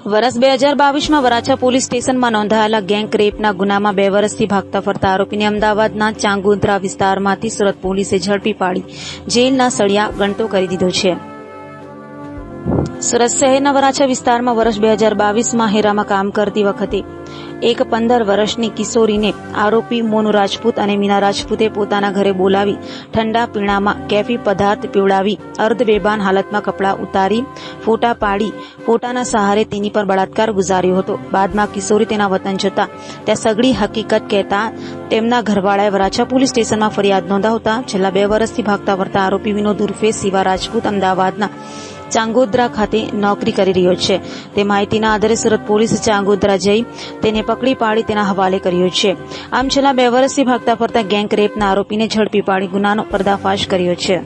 વર્ષ 2022માં વરાછા પોલીસ સ્ટેશનમાં નોંધાયેલા ગેંગ રેપના ગુનામાં 2 વર્ષથી ભાગતા ફરતા આરોપીને અમદાવાદના ચાંગોદ્રા વિસ્તારમાંથી સુરત પોલીસે ઝડપી પાડી જેલના સળિયા ગણતો કરી દીધો છે. સુરત શહેરના વરાછા વિસ્તારમાં વર્ષ 2022માં હેરામાં કામ કરતી વખતે એક 15 વર્ષની કિશોરીને આરોપી મોનુ રાજપૂત અને મીના રાજપૂતે પોતાના ઘરે બોલાવી ઠંડા પીણામાં કેફી પદાર્થ પીવડાવી અર્ધબેભાન હાલતમાં કપડાં ઉતારી ફોટા પાડી ફોટાના સહારે તેની પર બળાત્કાર ગુજાર્યો હતો. બાદમાં કિશોરી તેના વતન જતા ત્યાં સઘળી હકીકત કહેતા તેમના ઘરવાળાએ વરાછા પોલીસ સ્ટેશનમાં ફરિયાદ નોંધાવતા છેલ્લા 2 વર્ષથી ભાગતા ફરતા આરોપી વિનોદ ઉર્ફે શિવા રાજપૂત અમદાવાદના ચાંગોદ્રા ખાતે નોકરી કરી રહ્યો છે. તે માહિતીના આધારે સુરત પોલીસે ચાંગોદ્રા જઈ તેને પકડી પાડી તેના હવાલે કર્યો છે. આમ છેલ્લા 2 વર્ષથી ભાગતા ફરતા ગેંગ રેપના આરોપીને ઝડપી પાડી ગુનાનો પર્દાફાશ કર્યો છે.